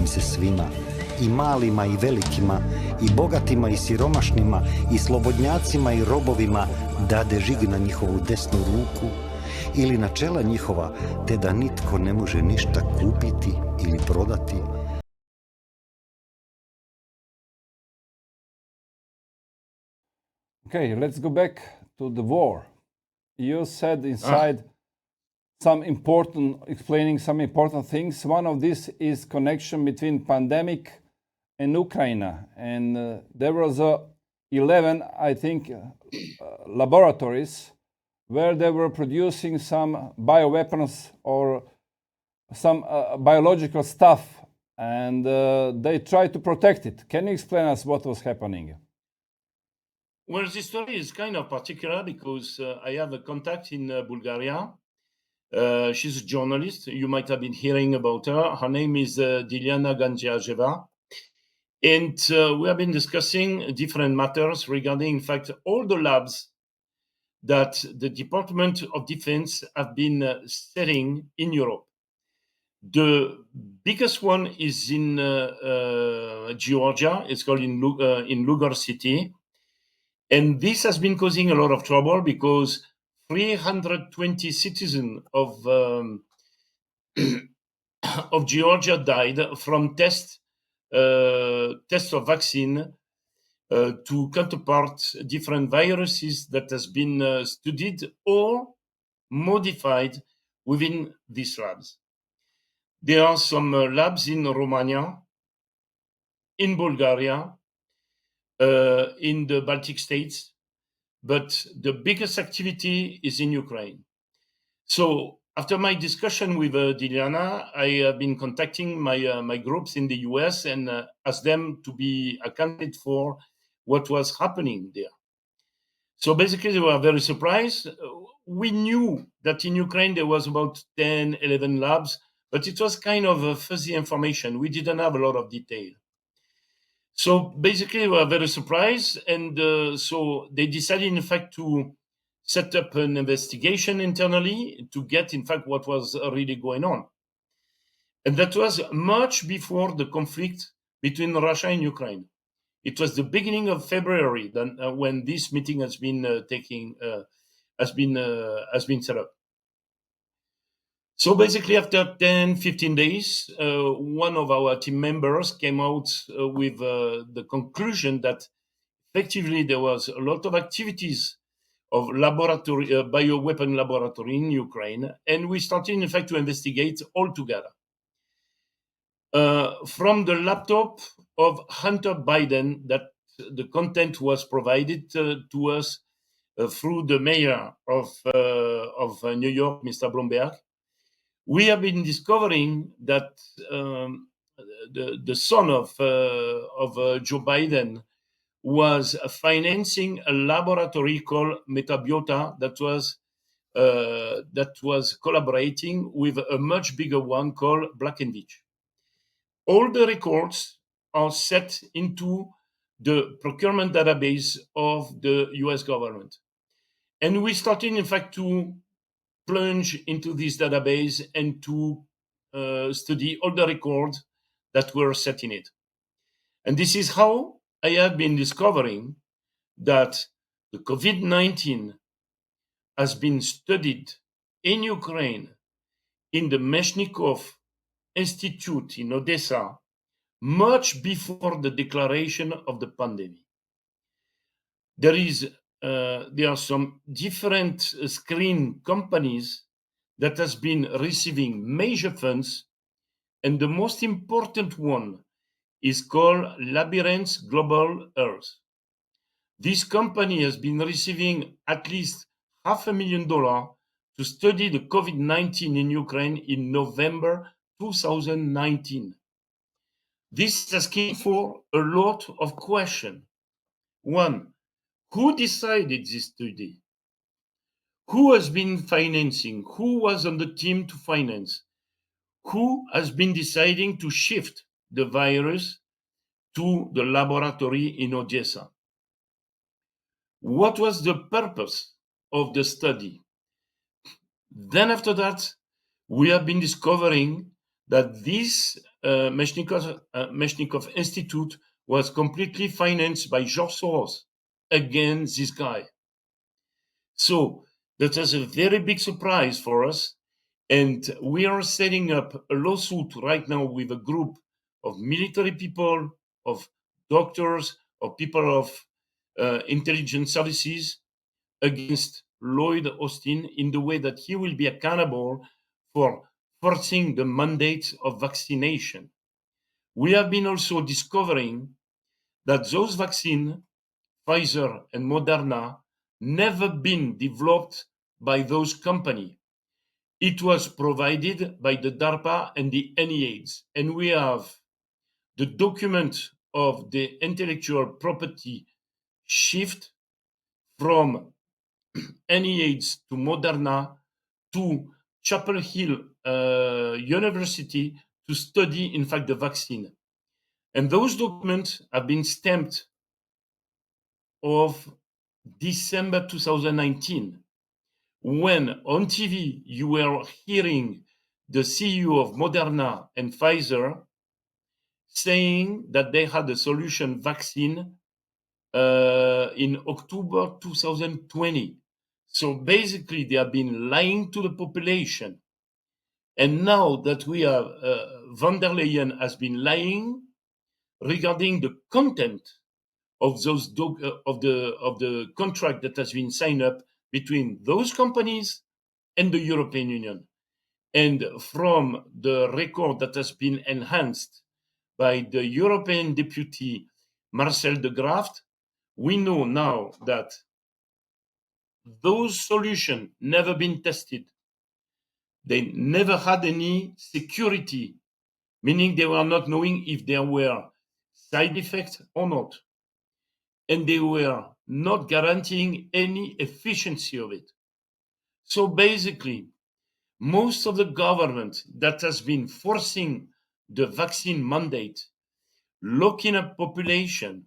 im se svima, i malima i velikima, i bogatima i siromašnima, i slobodnjacima i robovima, dade žig na njihovu desnu ruku ili na čela njihova, te da nitko ne može ništa kupiti ili prodati. Okay, let's go back to the war. You said inside explaining some important things. One of this is connection between pandemic and Ukraine. And there was 11, I think, laboratories where they were producing some bioweapons or some biological stuff, and they tried to protect it. Can you explain us what was happening? Well, this story is kind of particular because I have a contact in Bulgaria. She's a journalist. You might have been hearing about her. Her name is Dilyana Gandziajeva. And we have been discussing different matters regarding, in fact, all the labs that the Department of Defense have been setting in Europe. The biggest one is in Georgia. It's called in Lugar City. And this has been causing a lot of trouble because 320 citizens of Georgia died from tests of vaccine to counterpart different viruses that has been studied or modified within these labs. There are some labs in Romania, in Bulgaria, in the Baltic states, but the biggest activity is in Ukraine. So after my discussion with Dilyana, I have been contacting my groups in the US and asked them to be accounted for what was happening there. So basically they were very surprised. We knew that in Ukraine there was about 10, 11 labs, but it was kind of fuzzy information. We didn't have a lot of detail. So basically, we were very surprised, and so they decided, in fact, to set up an investigation internally to get, in fact, what was really going on. And that was much before the conflict between Russia and Ukraine. It was the beginning of February when this meeting has been set up. So basically, after 10, 15 days, one of our team members came out with the conclusion that effectively there was a lot of activities of laboratory, bioweapon laboratory in Ukraine, and we started, in fact, to investigate all together. From the laptop of Hunter Biden, that the content was provided to us through the mayor of New York, Mr. Bloomberg, we have been discovering that the son of Joe Biden was financing a laboratory called Metabiota that was collaborating with a much bigger one called Black & Veatch. All the records are set into the procurement database of the US government. And we started, in fact, to plunge into this database and to study all the records that were set in it. And this is how I have been discovering that the COVID-19 has been studied in Ukraine in the Meshnikov Institute in Odessa much before the declaration of the pandemic. There are some different screen companies that has been receiving major funds, and the most important one is called Labyrinth Global Earth. This company has been receiving at least $500,000 to study the COVID-19 in Ukraine in November 2019. This is asking for a lot of questions. One, who decided this study? Who has been financing? Who was on the team to finance? Who has been deciding to shift the virus to the laboratory in Odessa? What was the purpose of the study? Then after that, we have been discovering that this Meshnikov Institute was completely financed by George Soros. Again, this guy. So that was a very big surprise for us. And we are setting up a lawsuit right now with a group of military people, of doctors, of people of intelligence services against Lloyd Austin in the way that he will be accountable for forcing the mandate of vaccination. We have been also discovering that those vaccines, Pfizer and Moderna, never been developed by those companies. It was provided by the DARPA and the NIH, and we have the document of the intellectual property shift from NIH to Moderna to Chapel Hill University to study, in fact, the vaccine. And those documents have been stamped of December 2019, when on TV you were hearing the CEO of Moderna and Pfizer saying that they had a solution vaccine in October 2020. So basically, they have been lying to the population. And now that we have von der Leyen has been lying regarding the content of those of the contract that has been signed up between those companies and the European Union. And from the record that has been enhanced by the European Deputy Marcel de Graft, we know now that those solutions never been tested. They never had any security, meaning they were not knowing if there were side effects or not. And they were not guaranteeing any efficiency of it. So basically, most of the government that has been forcing the vaccine mandate, looking at population,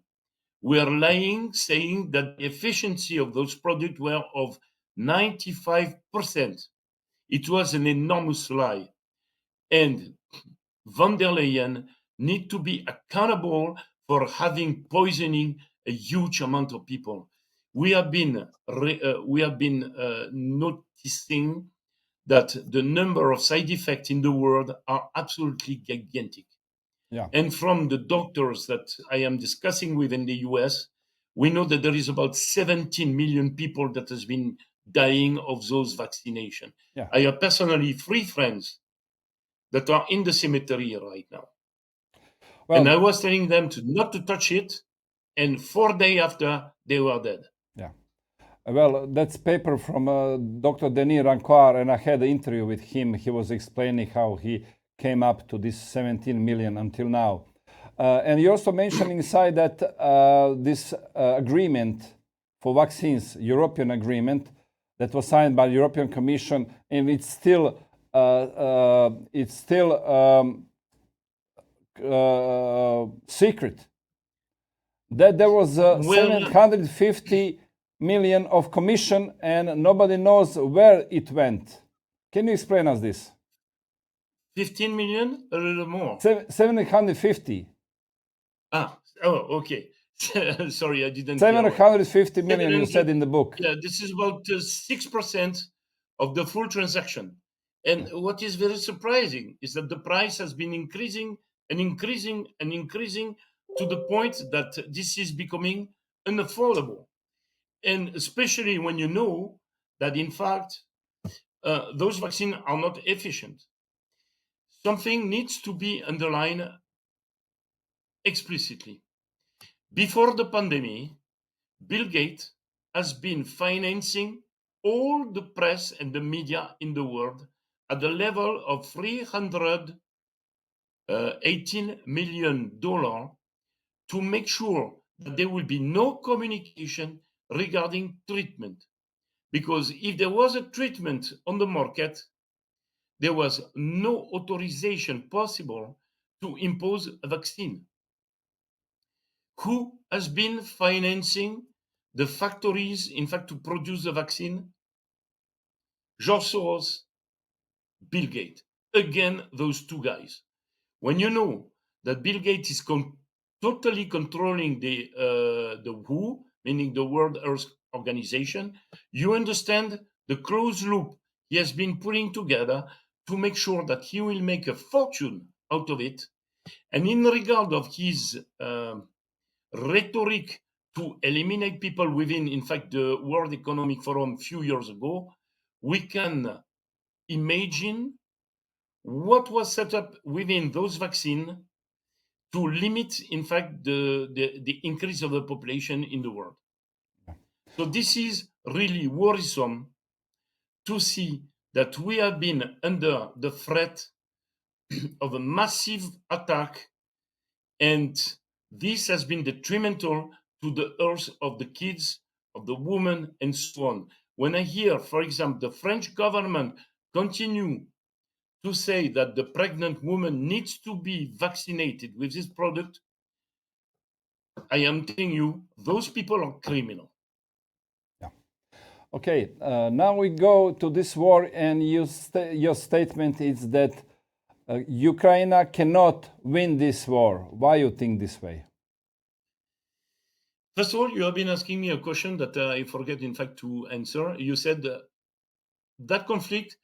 were lying, saying that the efficiency of those products were of 95%. It was an enormous lie. And von der Leyen need to be accountable for having poisoning a huge amount of people. We have been noticing that the number of side effects in the world are absolutely gigantic. Yeah. And from the doctors that I am discussing with in the US, we know that there is about 17 million people that has been dying of those vaccinations. Yeah. I have personally 3 friends that are in the cemetery right now. Well, and I was telling them not to touch it, and 4 days after, they were dead. yeah. Well, that's paper from Dr. Denis Rancoir, and I had an interview with him. He was explaining how he came up to this 17 million until now. And you also mentioned inside that this agreement for vaccines, European agreement, that was signed by the European Commission, and it's still secret. That there was 750 million of commission, and nobody knows where it went. Can you explain us this? 15 million, a little more. 750. Okay. Sorry, I didn't. 750 million, you said in the book. Yeah, this is about 6% of the full transaction. And what is very surprising is that the price has been increasing and increasing and increasing to the point that this is becoming unaffordable. And especially when you know that, in fact, those vaccines are not efficient. Something needs to be underlined explicitly. Before the pandemic, Bill Gates has been financing all the press and the media in the world at the level of $318 million to make sure that there will be no communication regarding treatment. Because if there was a treatment on the market, there was no authorization possible to impose a vaccine. Who has been financing the factories, in fact, to produce the vaccine? George Soros, Bill Gates. again those two guys. When you know that Bill Gates is totally controlling the WHO, meaning the World Health Organization, you understand the closed loop he has been putting together to make sure that he will make a fortune out of it. And in regard of his rhetoric to eliminate people within, in fact, the World Economic Forum a few years ago, we can imagine what was set up within those vaccines to limit, in fact, the increase of the population in the world. So this is really worrisome to see that we have been under the threat of a massive attack, and this has been detrimental to the health of the kids, of the women, and so on. When I hear, for example, the French government continue to say that the pregnant woman needs to be vaccinated with this product, I am telling you, those people are criminal. Yeah. Okay, now we go to this war, and your statement is that Ukraine cannot win this war. Why you think this way? First of all, you have been asking me a question that I forget, in fact, to answer. You said that conflict,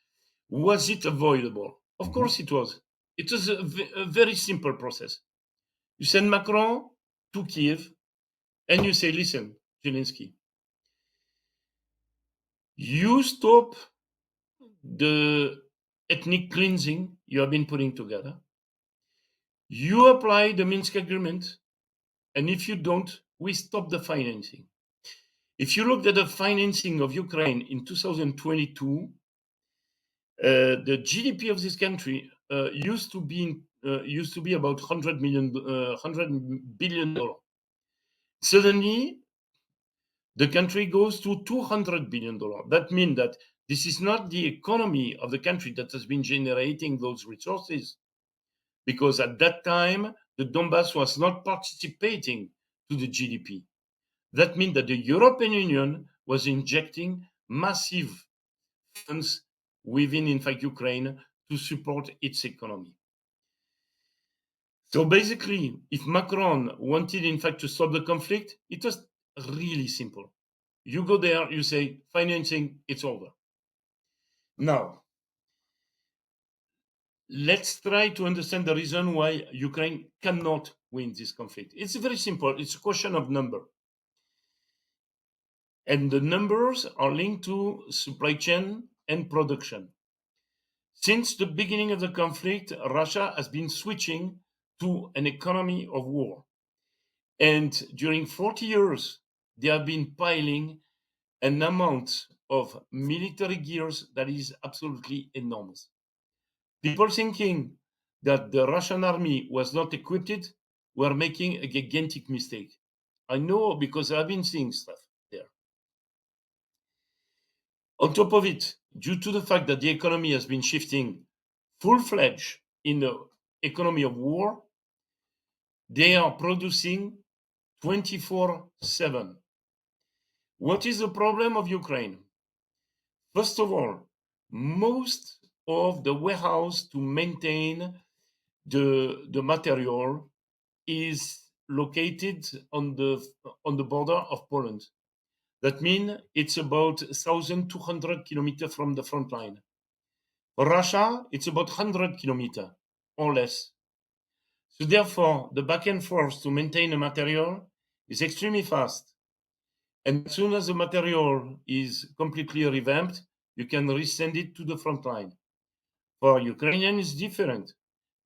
was it avoidable? Of course it was. It was a very simple process. You send Macron to Kiev, and you say, listen, Zelensky, you stop the ethnic cleansing you have been putting together. You apply the Minsk agreement, and if you don't, we stop the financing. If you looked at the financing of Ukraine in 2022, the GDP of this country used to be about $100 billion. Suddenly, the country goes to $200 billion. That means that this is not the economy of the country that has been generating those resources, because at that time, the Donbass was not participating to the GDP. That means that the European Union was injecting massive funds within, in fact, Ukraine to support its economy. So basically, if Macron wanted, in fact, to stop the conflict, it was really simple. You go there, you say, financing, it's over. Now, let's try to understand the reason why Ukraine cannot win this conflict. It's very simple. It's a question of number. And the numbers are linked to supply chain and production. Since the beginning of the conflict, Russia has been switching to an economy of war. And during 40 years, they have been piling an amount of military gears that is absolutely enormous. People thinking that the Russian army was not equipped were making a gigantic mistake. I know, because I've been seeing stuff there. On top of it, due to the fact that the economy has been shifting full-fledged in the economy of war, they are producing 24/7. What is the problem of Ukraine? First of all, most of the warehouse to maintain the material is located on the border of Poland. That means it's about 1,200 kilometers from the front line. For Russia, it's about 100 kilometers or less. So therefore, the back and forth to maintain a material is extremely fast. And as soon as the material is completely revamped, you can resend it to the front line. For Ukrainian, it's different,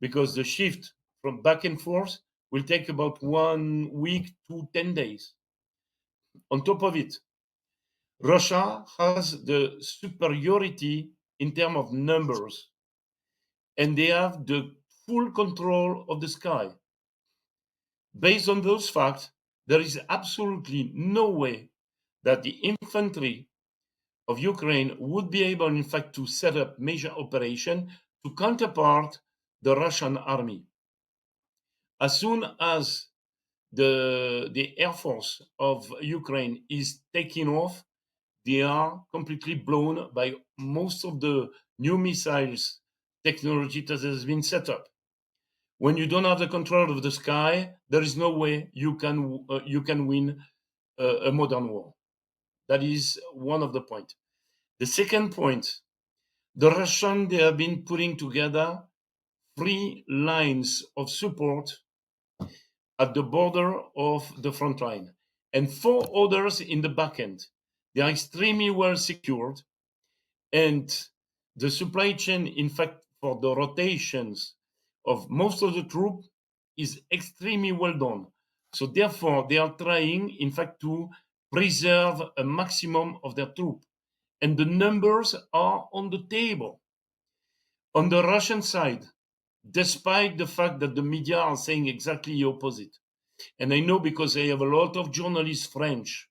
because the shift from back and forth will take about 1 week to 10 days. On top of it, Russia has the superiority in terms of numbers, and they have the full control of the sky. Based on those facts, there is absolutely no way that the infantry of Ukraine would be able, in fact, to set up major operation to counterpart the Russian army. As soon as the Air Force of Ukraine is taking off, they are completely blown by most of the new missiles technology that has been set up. When you don't have the control of the sky, there is no way you can win a modern war. That is one of the points. The second point, the Russians, they have been putting together 3 lines of support at the border of the front line and 4 others in the back end. They are extremely well secured, and the supply chain, in fact, for the rotations of most of the troops is extremely well done. So therefore, they are trying, in fact, to preserve a maximum of their troops. And the numbers are on the table. On the Russian side, despite the fact that the media are saying exactly the opposite, and I know because I have a lot of journalists French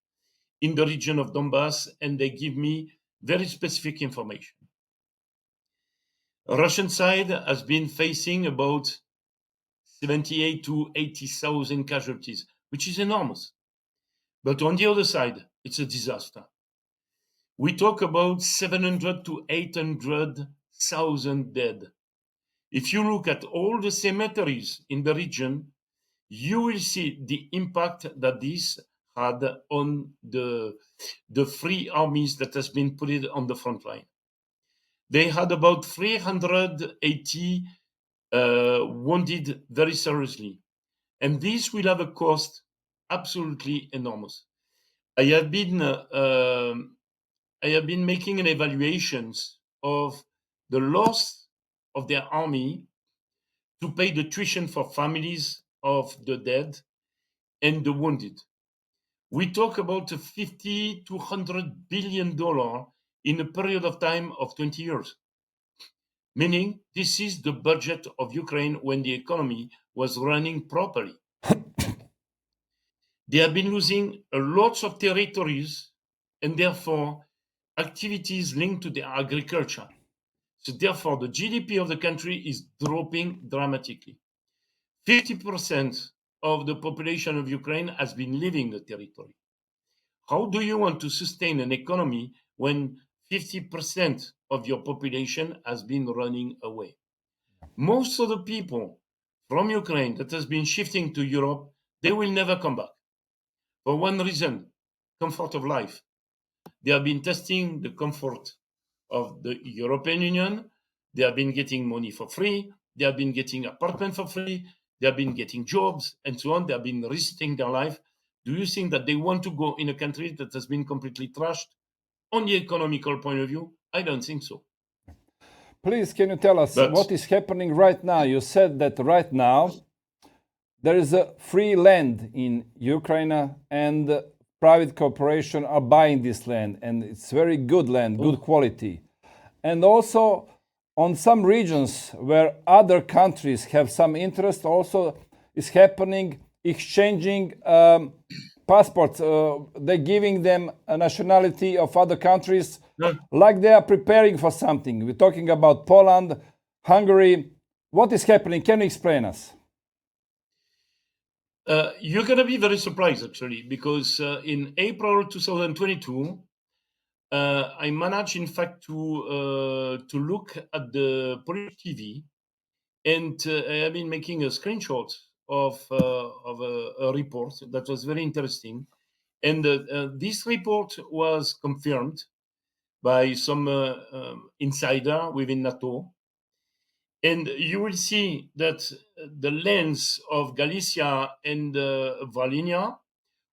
in the region of Donbass, and they give me very specific information. The Russian side has been facing about 78 to 80,000 casualties, which is enormous. But on the other side, it's a disaster. We talk about 700 to 800,000 dead. If you look at all the cemeteries in the region, you will see the impact that this had on the free armies that has been put on the front line. They had about 380 wounded very seriously. And this will have a cost absolutely enormous. I have been making an evaluations of the loss of their army to pay the tuition for families of the dead and the wounded. We talk about $50 to $100 billion in a period of time of 20 years. Meaning, this is the budget of Ukraine when the economy was running properly. They have been losing lots of territories and therefore activities linked to the agriculture. So therefore, the GDP of the country is dropping dramatically. 50% of the population of Ukraine has been leaving the territory. How do you want to sustain an economy when 50% of your population has been running away? Most of the people from Ukraine that has been shifting to Europe, they will never come back. For one reason, comfort of life. They have been testing the comfort of the European Union. They have been getting money for free. They have been getting apartment for free. They have been getting jobs and so on. They have been risking their life. Do you think that they want to go in a country that has been completely trashed on the economical point of view? I don't think so. Please, can you tell us what is happening right now? You said that right now there is a free land in Ukraine and private corporation are buying this land, and it's very good land, good quality. And also on some regions where other countries have some interest, also is happening exchanging passports. They're giving them a nationality of other countries, like they are preparing for something. We're talking about Poland, Hungary. What is happening? Can you explain us? You're going to be very surprised, actually, because in April 2022, I managed, in fact, to look at the Polish TV, and I have been making a screenshot of a report that was very interesting. And this report was confirmed by some insider within NATO. And you will see that the lands of Galicia and Wallonia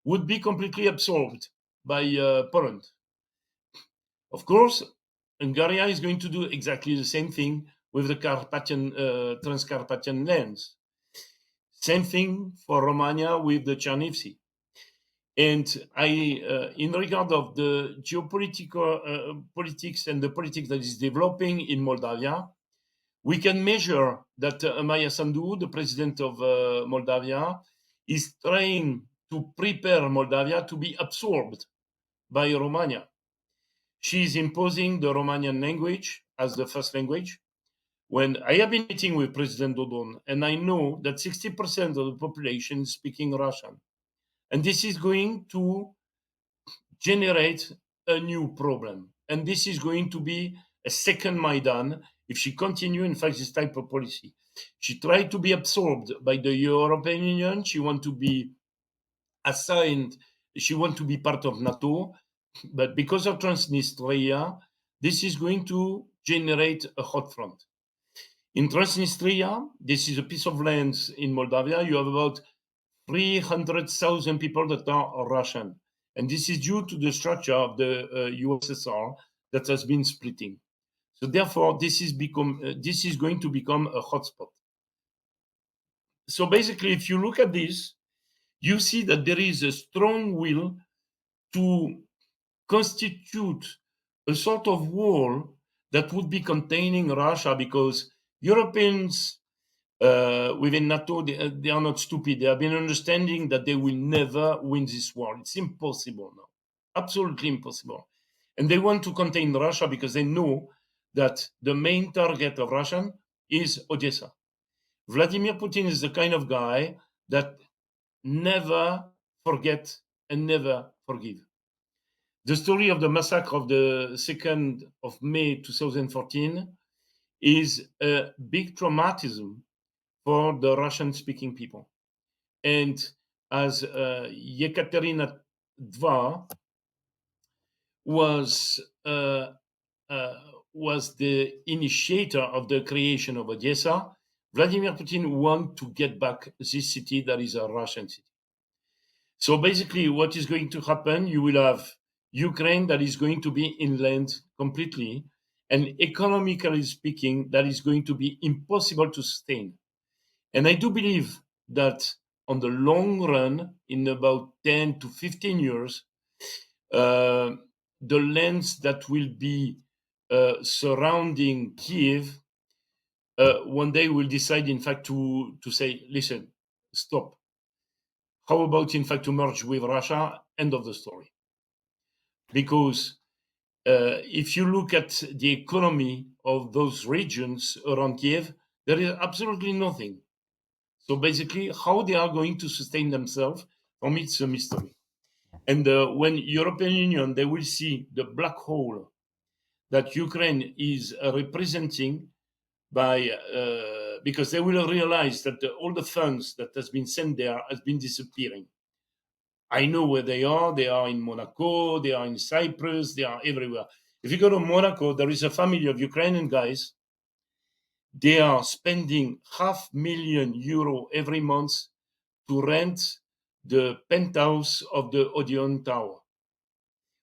would be completely absorbed by Poland. Of course, Hungary is going to do exactly the same thing with the Carpathian, Transcarpathian lands. Same thing for Romania with the Chernivtsi. And in regard of the geopolitical politics and the politics that is developing in Moldavia, we can measure that Maya Sandu, the president of Moldavia, is trying to prepare Moldavia to be absorbed by Romania. She is imposing the Romanian language as the first language. When I have been meeting with President Dodon, and I know that 60% of the population is speaking Russian. And this is going to generate a new problem. And this is going to be a second Maidan. if she continue, in fact, this type of policy. She tried to be absorbed by the European Union. She want to be assigned, she want to be part of NATO, but because of Transnistria, this is going to generate a hot front. In Transnistria, this is a piece of land in Moldavia. You have about 300,000 people that are Russian. And this is due to the structure of the USSR that has been splitting. So therefore, this is going to become a hotspot. So basically, if you look at this, you see that there is a strong will to constitute a sort of wall that would be containing Russia, because Europeans within NATO, they are not stupid. They have been understanding that they will never win this war. It's impossible now, absolutely impossible. And they want to contain Russia because they know that the main target of Russia is Odessa. Vladimir Putin is the kind of guy that never forget and never forgive. The story of the massacre of the 2nd of May 2014 is a big traumatism for the Russian-speaking people. And as Yekaterina II was the initiator of the creation of Odessa, Vladimir Putin wants to get back this city that is a Russian city. So basically, what is going to happen, you will have Ukraine that is going to be inland completely, and economically speaking, that is going to be impossible to sustain. And I do believe that on the long run, in about 10 to 15 years, the lands that will be surrounding Kiev one day will decide, in fact, to say, listen, stop. How about, in fact, to merge with Russia? End of the story. Because if you look at the economy of those regions around Kiev, there is absolutely nothing. So basically, how they are going to sustain themselves, for me, it's a mystery. And when European Union, they will see the black hole that Ukraine is representing by, because they will realize that all the funds that has been sent there has been disappearing. I know where they are. They are in Monaco. They are in Cyprus. They are everywhere. If you go to Monaco, there is a family of Ukrainian guys. They are spending €500,000 every month to rent the penthouse of the Odeon Tower.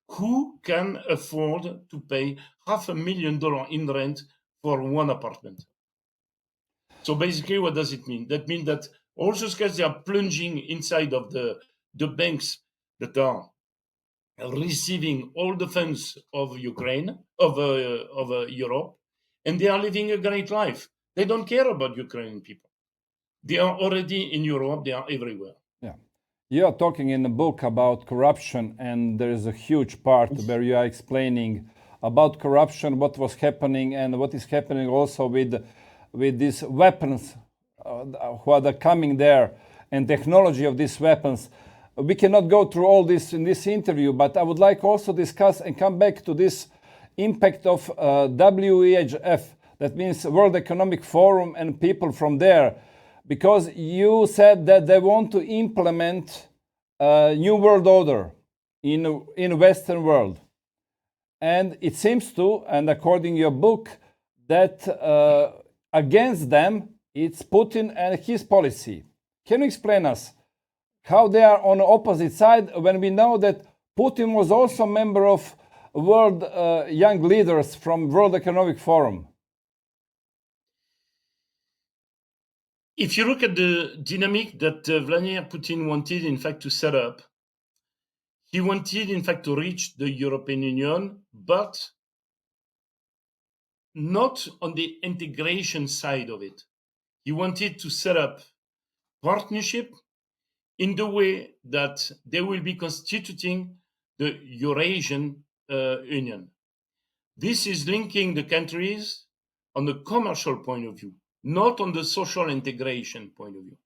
Who can afford to pay $500,000 in rent for one apartment? So basically, what does it mean? That means that all those guys, they are plunging inside of the banks that are receiving all the funds of Ukraine, of Europe, and they are living a great life. They don't care about Ukrainian people. They are already in Europe. They are everywhere. Yeah. You are talking in the book about corruption, and there is a huge part where you are explaining about corruption, what was happening, and what is happening also with these weapons who are coming there, and technology of these weapons. We cannot go through all this in this interview, but I would like also discuss and come back to this impact of WEHF, that means World Economic Forum, and people from there, because you said that they want to implement a new world order in Western world. And it seems to, and according to your book, that against them, it's Putin and his policy. Can you explain us how they are on the opposite side when we know that Putin was also a member of World Young Leaders from World Economic Forum? If you look at the dynamic that Vladimir Putin wanted, in fact, to set up, he wanted, in fact, to reach the European Union, but not on the integration side of it. He wanted to set up partnership in the way that they will be constituting the Eurasian Union. This is linking the countries on the commercial point of view, not on the social integration point of view.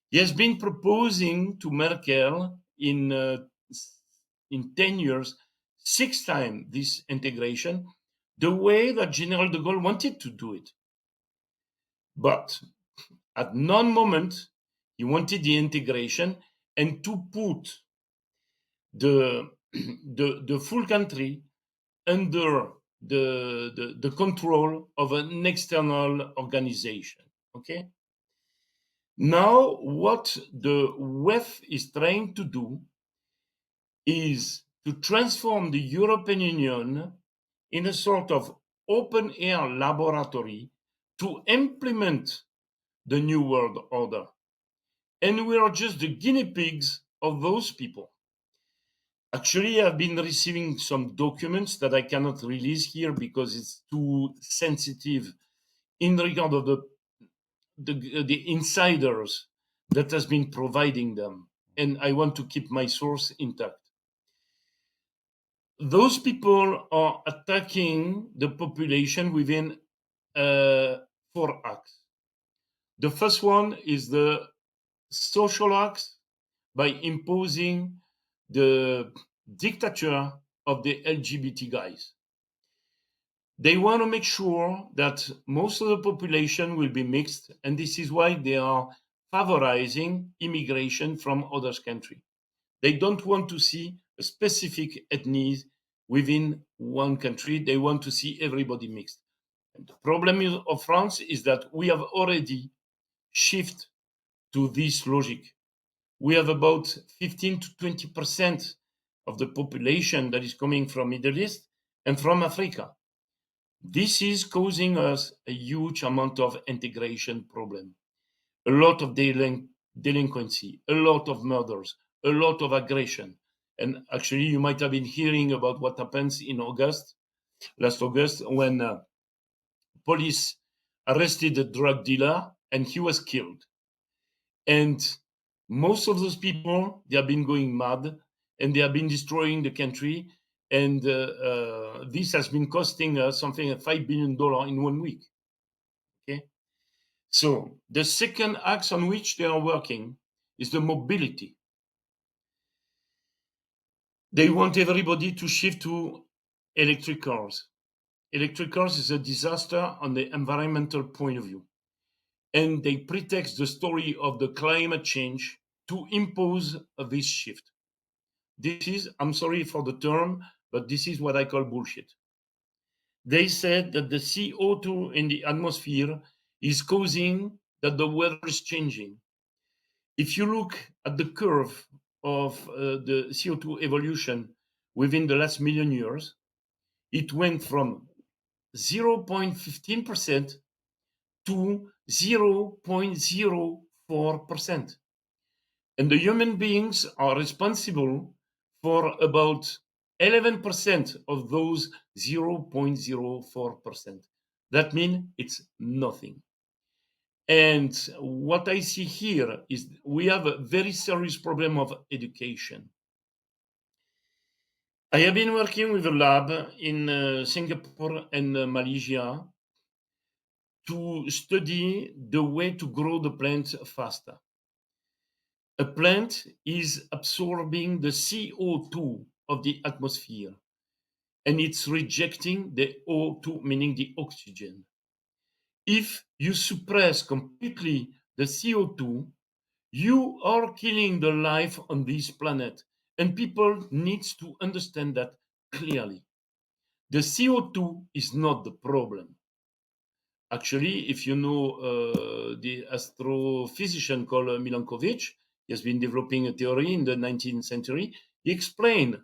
He has been proposing to Merkel in 10 years, 6 times this integration. the way that General de Gaulle wanted to do it. But at none moment, he wanted the integration and to put the full country under the control of an external organization. Okay? Now, what the WEF is trying to do is to transform the European Union in a sort of open-air laboratory to implement the New World Order. And we are just the guinea pigs of those people. Actually, I've been receiving some documents that I cannot release here because it's too sensitive in regard of the insiders that has been providing them. And I want to keep my source intact. Those people are attacking the population within 4 acts. The first one is the social acts by imposing the dictature of the LGBT guys. They want to make sure that most of the population will be mixed, and this is why they are favorizing immigration from other countries. They don't want to see a specific ethnicity within one country. They want to see everybody mixed. And the problem of France is that we have already shifted to this logic. We have about 15 to 20% of the population that is coming from Middle East and from Africa. This is causing us a huge amount of integration problem, a lot of delinquency, a lot of murders, a lot of aggression. And actually, you might have been hearing about what happens in last August, when police arrested a drug dealer and he was killed. And most of those people, they have been going mad and they have been destroying the country. And this has been costing us something like $5 billion in 1 week. Okay. So the second axe on which they are working is the mobility. They want everybody to shift to electric cars. Electric cars is a disaster on the environmental point of view. And they pretext the story of the climate change to impose this shift. This is, I'm sorry for the term, but this is what I call bullshit. They said that the CO2 in the atmosphere is causing that the weather is changing. If you look at the curve of the CO2 evolution within the last million years, it went from 0.15% to 0.04%. And the human beings are responsible for about 11% of those 0.04%. That means it's nothing. And what I see here is we have a very serious problem of education. I have been working with a lab in Singapore and Malaysia to study the way to grow the plant faster. A plant is absorbing the CO2 of the atmosphere and it's rejecting the O2, meaning the oxygen. If you suppress completely the CO2, you are killing the life on this planet. And people need to understand that clearly. The CO2 is not the problem. Actually, if you know the astrophysician called Milankovitch, he has been developing a theory in the 19th century. He explained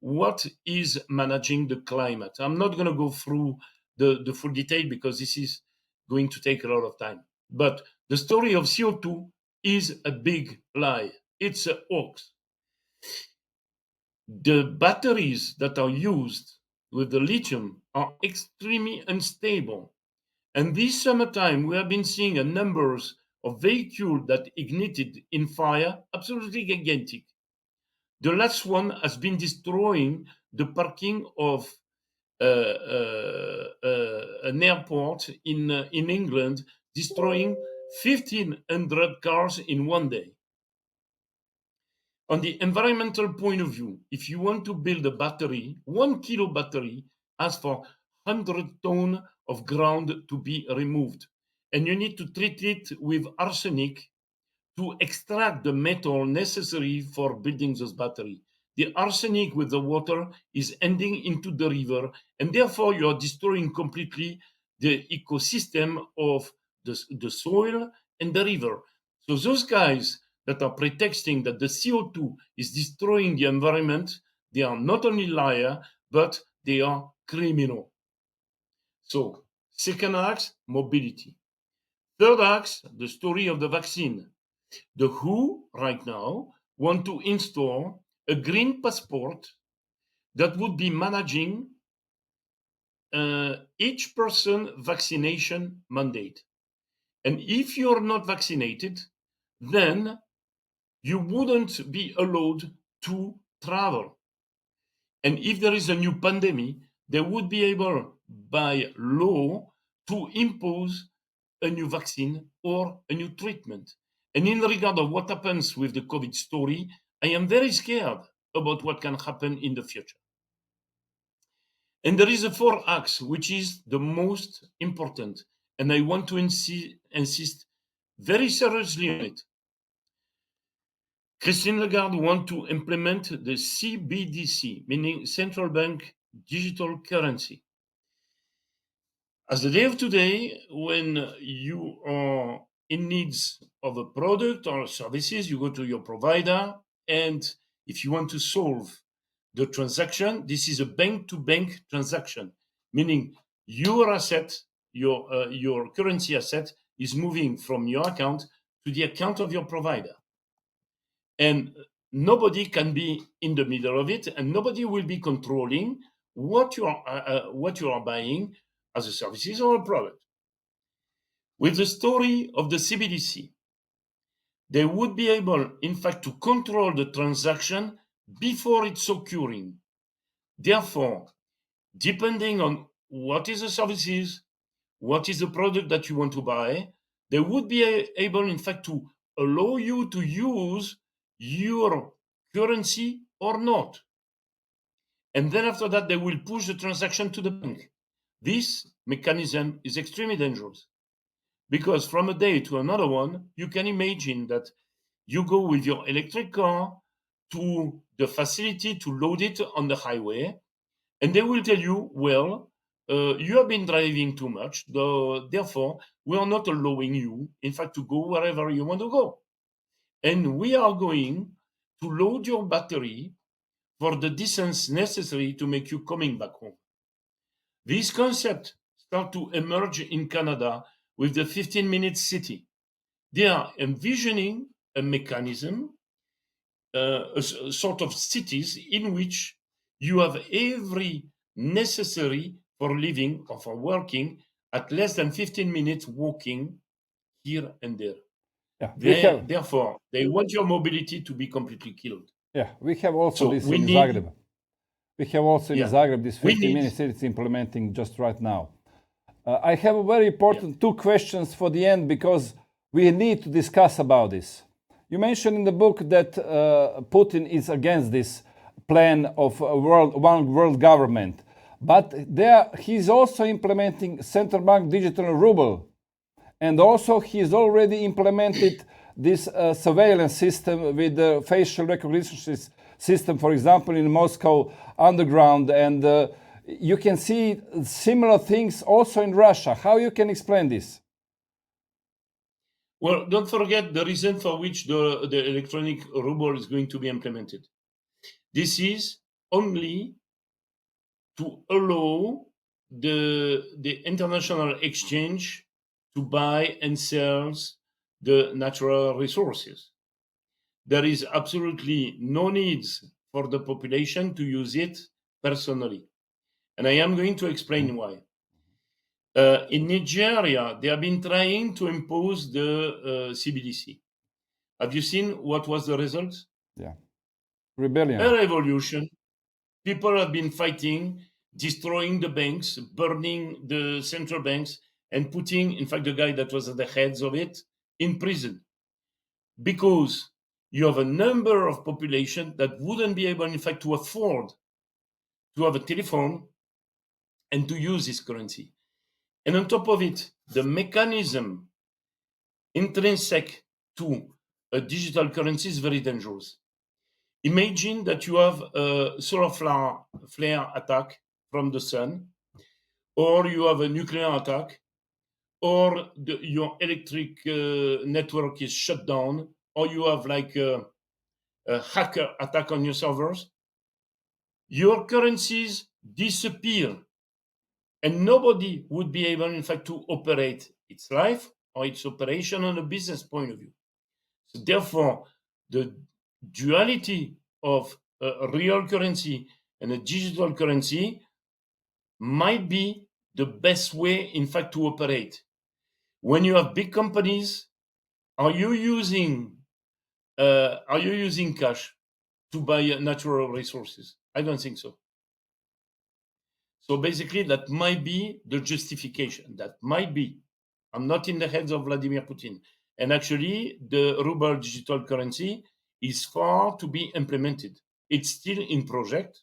what is managing the climate. I'm not going to go through the full detail because this is going to take a lot of time. But the story of CO2 is a big lie. It's a hoax. The batteries that are used with the lithium are extremely unstable. And this summertime, we have been seeing a numbers of vehicles that ignited in fire, absolutely gigantic. The last one has been destroying the parking of an airport in England, destroying 1,500 cars in one day. On the environmental point of view, if you want to build a battery, 1 kilo battery asks for 100 tons of ground to be removed. And you need to treat it with arsenic to extract the metal necessary for building this battery. The arsenic with the water is ending into the river, and therefore you are destroying completely the ecosystem of the soil and the river. So those guys that are pretexting that the CO2 is destroying the environment, they are not only liar, but they are criminal. So second axe, mobility. Third axe, the story of the vaccine. The WHO right now want to install a green passport that would be managing each person vaccination mandate. And if you're not vaccinated, then you wouldn't be allowed to travel. And if there is a new pandemic, they would be able by law to impose a new vaccine or a new treatment. And in regard of what happens with the COVID story, I am very scared about what can happen in the future. And there is a fourth axe, which is the most important. And I want to insist very seriously on it. Christine Lagarde wants to implement the CBDC, meaning central bank digital currency. As the day of today, when you are in needs of a product or services, you go to your provider, and if you want to solve the transaction, this is a bank-to-bank transaction, meaning your asset, your currency asset, is moving from your account to the account of your provider, and nobody can be in the middle of it, and nobody will be controlling what you are buying as a services or a product. With the story of the CBDC, they would be able, in fact, to control the transaction before it's occurring. Therefore, depending on what is the services, what is the product that you want to buy, they would be able, in fact, to allow you to use your currency or not. And then after that, they will push the transaction to the bank. This mechanism is extremely dangerous because from a day to another one, you can imagine that you go with your electric car to the facility to load it on the highway, and they will tell you, well, you have been driving too much, therefore, we are not allowing you, in fact, to go wherever you want to go. And we are going to load your battery for the distance necessary to make you coming back home. This concept start to emerge in Canada with the 15-minute city. They are envisioning a mechanism, a sort of cities in which you have every necessary for living or for working at less than 15 minutes walking here and there. Yeah, therefore, they want your mobility to be completely killed. Yeah, we have also So this we in need- Zagreb. We have also in Yeah. Zagreb this We 15 need- minutes it's implementing just right now. I have a very important two questions for the end because we need to discuss about this. You mentioned in the book that Putin is against this plan of one world government, but there he's also implementing central bank digital ruble, and also he's already implemented this surveillance system with the facial recognition system, for example, in Moscow underground, and you can see similar things also in Russia. How you can explain this? Well, don't forget the reason for which the electronic ruble is going to be implemented. This is only to allow the international exchange to buy and sell the natural resources. There is absolutely no need for the population to use it personally. And I am going to explain why. In Nigeria, they have been trying to impose the CBDC. Have you seen what was the result? Yeah. Rebellion. A revolution. People have been fighting, destroying the banks, burning the central banks, and putting, in fact, the guy that was at the heads of it in prison. Because you have a number of population that wouldn't be able, in fact, to afford to have a telephone and to use this currency. And on top of it, the mechanism intrinsic to a digital currency is very dangerous. Imagine that you have a solar flare attack from the sun, or you have a nuclear attack, or your electric network is shut down, or you have like a hacker attack on your servers. Your currencies disappear, and nobody would be able, in fact, to operate its life or its operation on a business point of view. So therefore, the duality of a real currency and a digital currency might be the best way, in fact, to operate. When you have big companies, are you using cash to buy natural resources? I don't think so. So basically, that might be the justification. That might be. I'm not in the heads of Vladimir Putin. And actually, the ruble digital currency is far to be implemented. It's still in project.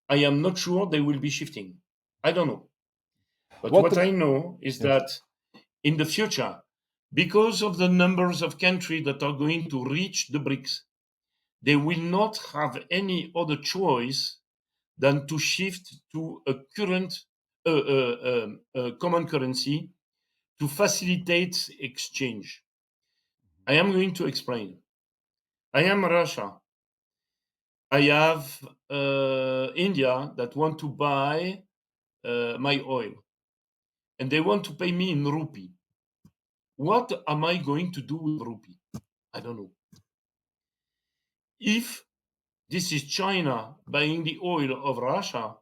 I am not sure they will be shifting. I don't know. But what I know is that in the future, because of the numbers of countries that are going to reach the BRICS, they will not have any other choice than to shift to a common currency to facilitate exchange. I am going to explain. I am Russia. I have India that want to buy my oil, and they want to pay me in rupee. What am I going to do with rupee? I don't know. If this is China buying the oil of Russia,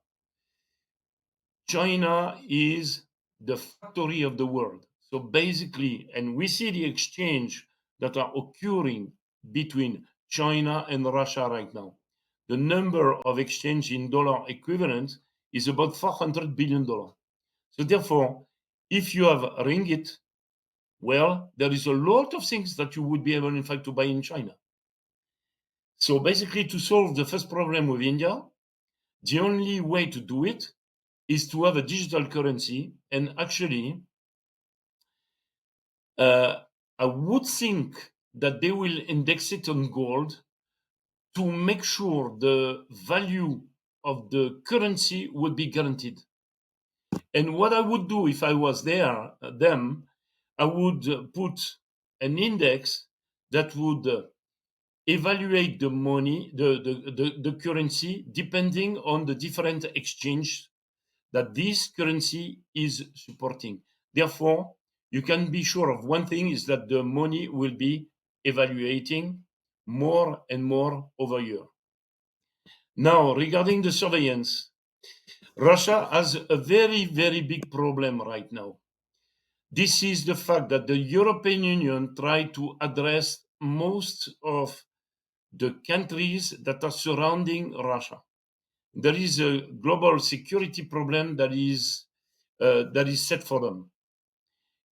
China is the factory of the world. So basically, and we see the exchange that are occurring between China and Russia right now. The number of exchange in dollar equivalent is about $400 billion. So therefore, if you have ringgit, well, there is a lot of things that you would be able, in fact, to buy in China. So basically, to solve the first problem with India, the only way to do it is to have a digital currency. And actually, I would think that they will index it on gold to make sure the value of the currency would be guaranteed. And what I would do if I was them, I would put an index that would evaluate the money, the currency, depending on the different exchange that this currency is supporting. Therefore, you can be sure of one thing is that the money will be evaluating more and more over year. Now, regarding the surveillance, Russia has a very, very big problem right now. This is the fact that the European Union tried to address most of the countries that are surrounding Russia. There is a global security problem that is set for them.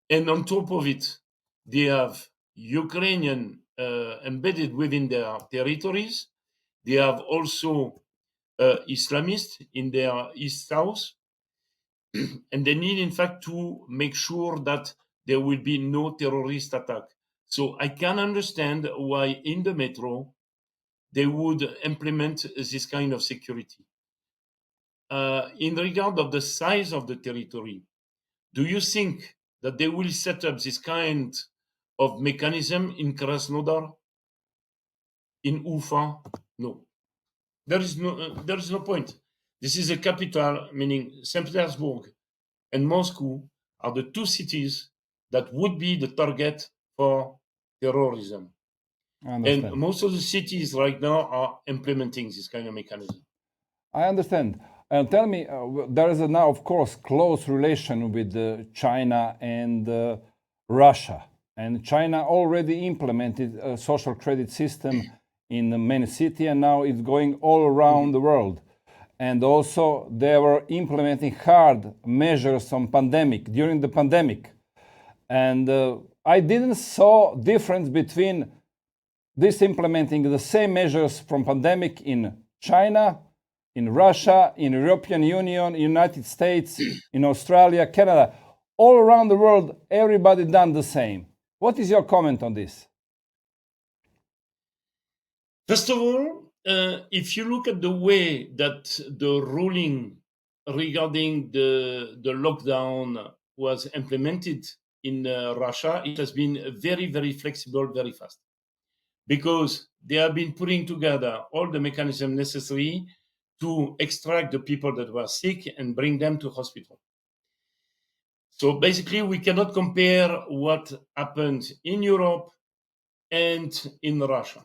And on top of it, they have Ukrainian embedded within their territories. They have also Islamists in their east-south. And they need, in fact, to make sure that there will be no terrorist attack. So I can understand why in the metro they would implement this kind of security. In regard of the size of the territory, do you think that they will set up this kind of mechanism in Krasnodar, in Ufa? No. There is no point. This is a capital, meaning St. Petersburg and Moscow are the two cities that would be the target for terrorism. And most of the cities right now are implementing this kind of mechanism. I understand. And tell me, there is now, of course, close relation with China and Russia. And China already implemented a social credit system in many cities, and now it's going all around the world. And also, they were implementing hard measures on during the pandemic. And I didn't saw difference between this implementing the same measures from pandemic in China, in Russia, in European Union, United States, in Australia, Canada, all around the world, everybody done the same. What is your comment on this? First of all, if you look at the way that the ruling regarding the lockdown was implemented in Russia, it has been very, very flexible, very fast. Because they have been putting together all the mechanisms necessary to extract the people that were sick and bring them to hospital. So basically, we cannot compare what happened in Europe and in Russia.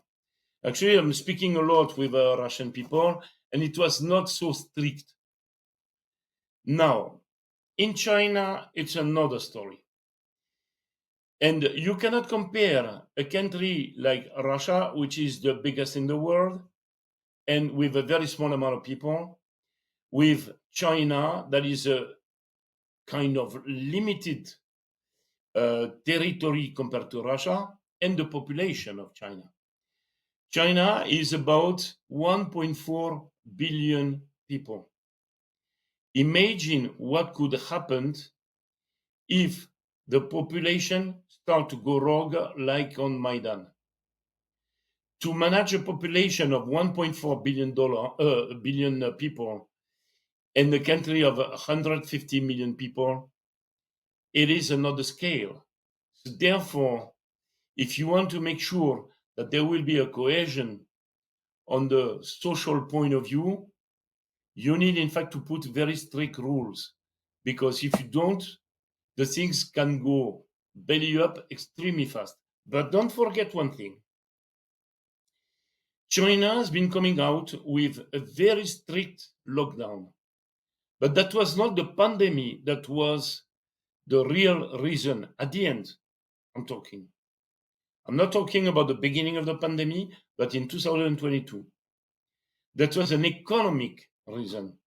Actually, I'm speaking a lot with Russian people, and it was not so strict. Now, in China, it's another story. And you cannot compare a country like Russia, which is the biggest in the world, and with a very small amount of people, with China, that is a kind of limited territory compared to Russia, and the population of China. China is about 1.4 billion people. Imagine what could happen if the population start to go rogue like on Maidan. To manage a population of 1.4 billion people in a country of 150 million people, it is another scale. So therefore, if you want to make sure that there will be a cohesion on the social point of view, you need, in fact, to put very strict rules. Because if you don't, the things can go belly up extremely fast. But don't forget one thing. China has been coming out with a very strict lockdown. But that was not the pandemic that was the real reason at the end. I'm not talking about the beginning of the pandemic, but in 2022. That was an economic reason.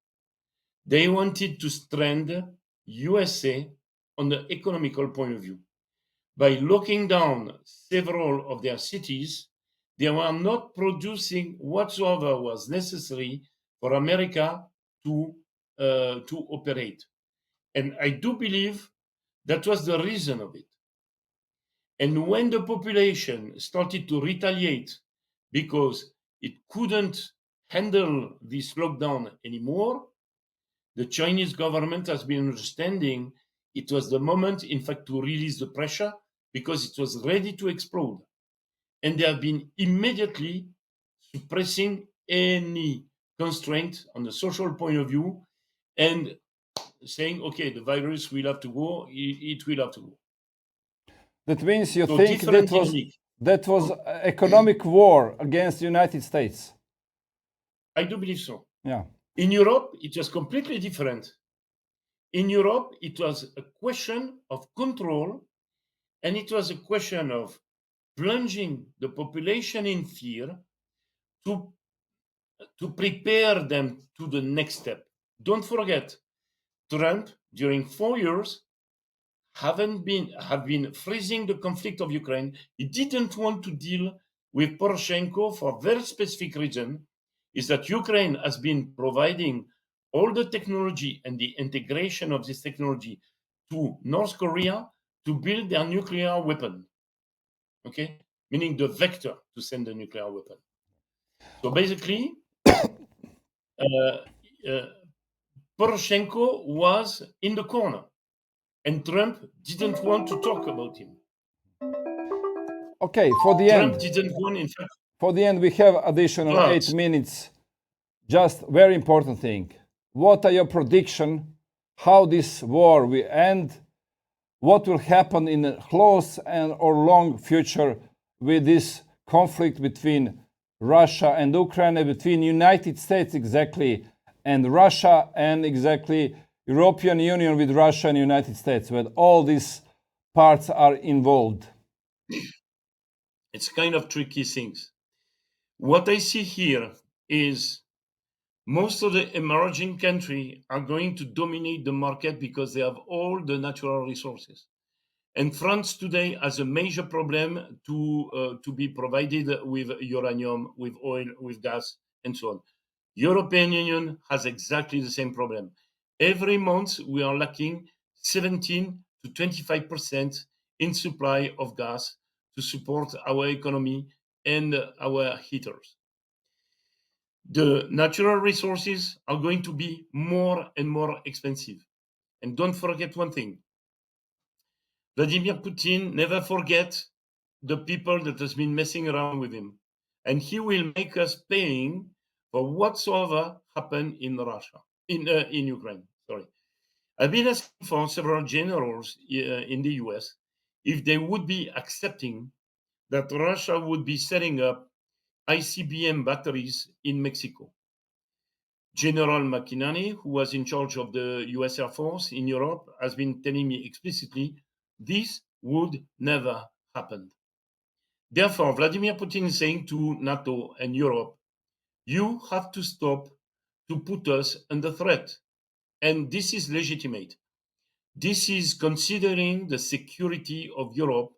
They wanted to strand USA on the economical point of view. By locking down several of their cities, they were not producing whatsoever was necessary for America to operate. And I do believe that was the reason of it. And when the population started to retaliate because it couldn't handle this lockdown anymore, the Chinese government has been understanding it was the moment, in fact, to release the pressure because it was ready to explode. And they have been immediately suppressing any constraint on the social point of view and saying, okay, the virus will have to go, it will have to go. That means you So think that was economic war against the United States? I do believe so. Yeah. In Europe, it was completely different. In Europe, it was a question of control, and it was a question of plunging the population in fear to prepare them to the next step. Don't forget, Trump, during 4 years, have been freezing the conflict of Ukraine. He didn't want to deal with Poroshenko for a very specific reason, is that Ukraine has been providing all the technology and the integration of this technology to North Korea to build their nuclear weapon. Okay? Meaning the vector to send the nuclear weapon. So basically, Poroshenko was in the corner, and Trump didn't want to talk about him. Okay, for the Trump end. didn't want, in fact. For the end, we have additional 8 minutes. Just very important thing. What are your predictions? How this war will end? What will happen in the close and or long future with this conflict between Russia and Ukraine, between United States exactly and Russia, and exactly European Union with Russia and United States, where all these parts are involved? It's kind of tricky things. What I see here is most of the emerging countries are going to dominate the market because they have all the natural resources. And France today has a major problem to be provided with uranium, with oil, with gas, and so on. European Union has exactly the same problem. Every month we are lacking 17 to 25% in supply of gas to support our economy and our heaters. The natural resources are going to be more and more expensive. And don't forget one thing. Vladimir Putin never forget the people that has been messing around with him. And he will make us paying for whatsoever happened in Russia, in Ukraine. Sorry. I've been asking for several generals in the US if they would be accepting that Russia would be setting up ICBM batteries in Mexico. General McInerney, who was in charge of the US Air Force in Europe, has been telling me explicitly this would never happen. Therefore, Vladimir Putin is saying to NATO and Europe, you have to stop to put us under threat. And this is legitimate. This is considering the security of Europe,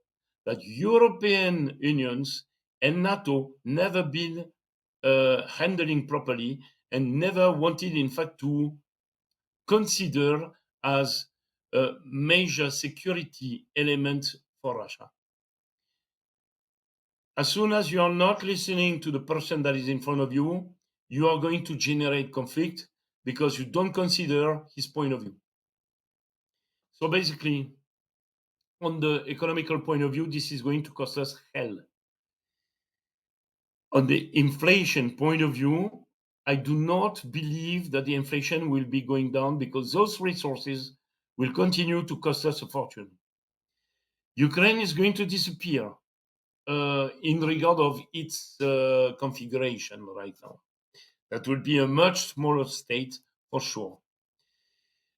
that European unions and NATO never been handling properly and never wanted, in fact, to consider as a major security element for Russia. As soon as you are not listening to the person that is in front of you, you are going to generate conflict because you don't consider his point of view. So basically, on the economical point of view, this is going to cost us hell. On the inflation point of view, I do not believe that the inflation will be going down because those resources will continue to cost us a fortune. Ukraine is going to disappear in regard of its configuration right now. That will be a much smaller state for sure.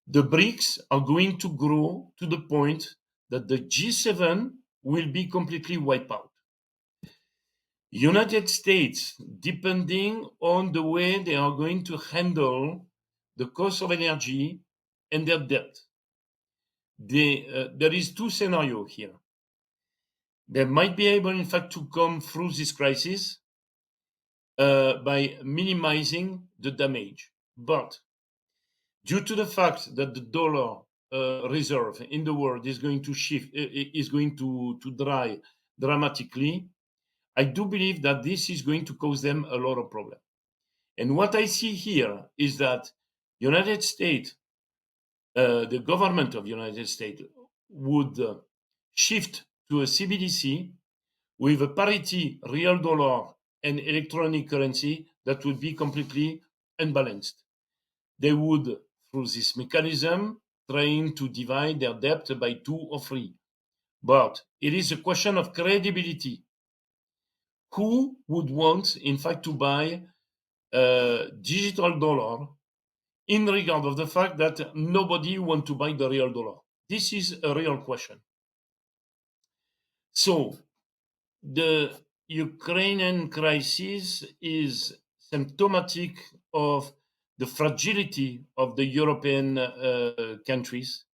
The BRICS are going to grow to the point that the G7 will be completely wiped out. United States, depending on the way they are going to handle the cost of energy and their debt. There is two scenarios here. They might be able, in fact, to come through this crisis by minimizing the damage. But due to the fact that the dollar reserve in the world is going to shift, is going to dry dramatically, I do believe that this is going to cause them a lot of problems. And what I see here is that United States, the government of United States would shift to a CBDC with a parity real dollar and electronic currency that would be completely unbalanced. They would, through this mechanism, trying to divide their debt by 2 or 3. But it is a question of credibility. Who would want, in fact, to buy a digital dollar in regard of the fact that nobody wants to buy the real dollar? This is a real question. So the Ukrainian crisis is symptomatic of the fragility of the European countries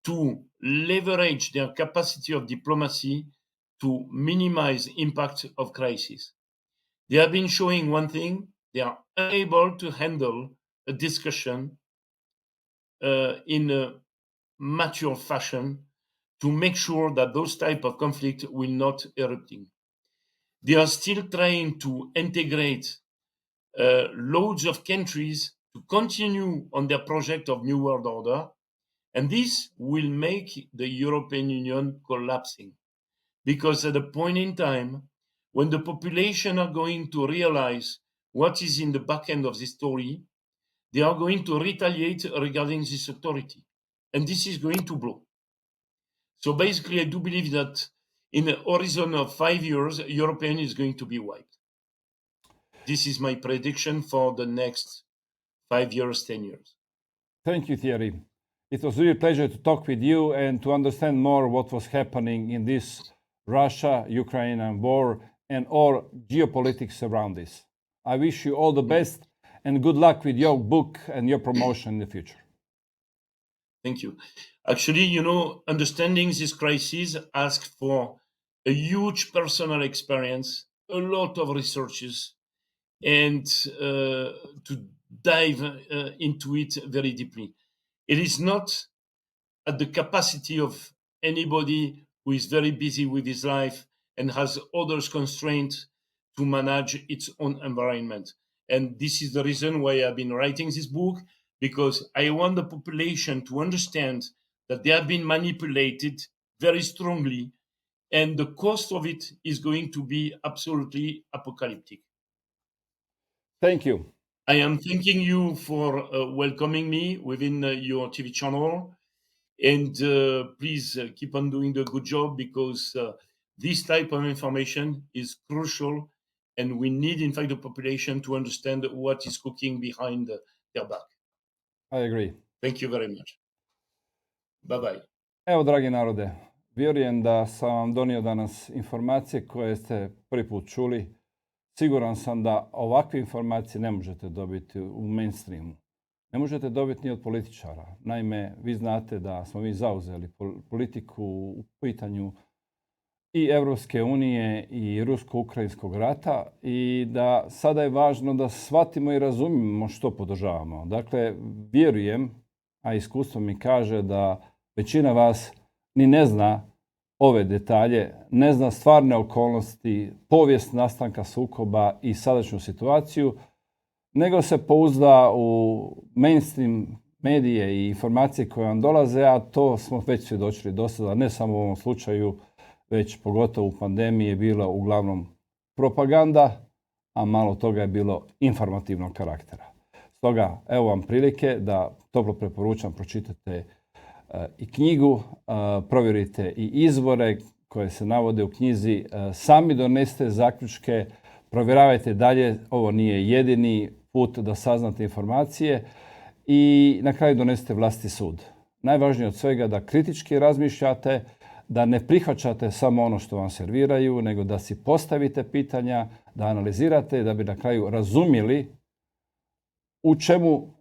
to leverage their capacity of diplomacy to minimize impact of crisis. They have been showing one thing: they are unable to handle a discussion in a mature fashion to make sure that those type of conflict will not erupting. They are still trying to integrate loads of countries to continue on their project of New World Order, and this will make the European Union collapsing. Because at a point in time, when the population are going to realize what is in the back end of this story, they are going to retaliate regarding this authority. And this is going to blow. So basically, I do believe that in a horizon of 5 years, European is going to be wiped. This is my prediction for the next 5 years, 10 years. Thank you, Thierry. It was really a pleasure to talk with you and to understand more what was happening in this Russia-Ukraine war and all geopolitics around this. I wish you all the best and good luck with your book and your promotion in the future. Thank you. Actually, understanding this crisis asks for a huge personal experience, a lot of researches, and to dive into it very deeply. It is not at the capacity of anybody who is very busy with his life and has others constraints to manage its own environment. And this is the reason why I've been writing this book, because I want the population to understand that they have been manipulated very strongly, and the cost of it is going to be absolutely apocalyptic. Thank you. I am thanking you for welcoming me within your TV channel. And please keep on doing the good job, because this type of information is crucial. And we need, in fact, the population to understand what is cooking behind their back. I agree. Thank you very much. Bye-bye. Evo, dragi narode, vjerujem da sam vam donio danas informacije koje ste prvi put čuli. Siguran sam da ovakve informacije ne možete dobiti u mainstreamu. Ne možete dobiti ni od političara. Naime, vi znate da smo mi zauzeli politiku u pitanju i Europske unije i rusko-ukrajinskog rata i da sada je važno da shvatimo i razumijemo što podržavamo. Dakle, vjerujem, a iskustvo mi kaže da većina vas ni ne zna ove detalje, ne zna stvarne okolnosti, povijest nastanka sukoba i sadašnju situaciju, nego se pouzda u mainstream medije i informacije koje vam dolaze, a to smo već svjedočili do sada, ne samo u ovom slučaju, već pogotovo u pandemiji je bila uglavnom propaganda, a malo toga je bilo informativnog karaktera. Stoga, evo vam prilike da toplo preporučam, pročitate i knjigu, provjerite i izvore koje se navode u knjizi, sami donesete zaključke, provjeravajte dalje, ovo nije jedini put da saznate informacije i na kraju donesete vlastiti sud. Najvažnije od svega da kritički razmišljate, da ne prihvaćate samo ono što vam serviraju, nego da si postavite pitanja, da analizirate, da bi na kraju razumjeli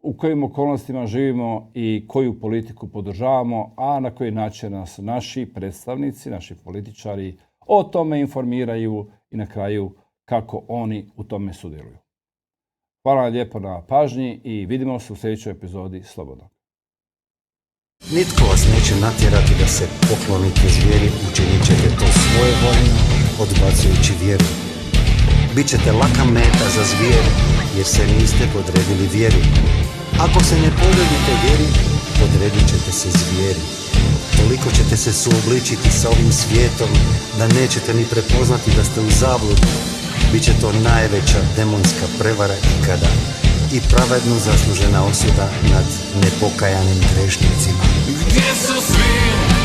u kojim okolnostima živimo i koju politiku podržavamo, a na koji način nas naši predstavnici, naši političari o tome informiraju i na kraju kako oni u tome sudjeluju. Hvala vam lijepo na pažnji i vidimo se u sljedećoj epizodi Slobodnog. Nitko vas neće natjerati da se poklonite zvijeri, učinit ćete to svoje voljno, odbacujući vjeru. Bićete laka meta za zvijeri, jer se niste podredili vjeri. Ako se ne podredite vjeri, podredit ćete se zvijeri. Toliko ćete se suobličiti sa ovim svijetom, da nećete ni prepoznati da ste u zabludi. Biće to najveća demonska prevara ikada i pravedno zaslužena osuda nad nepokajanim grešnicima. Gdje su svi?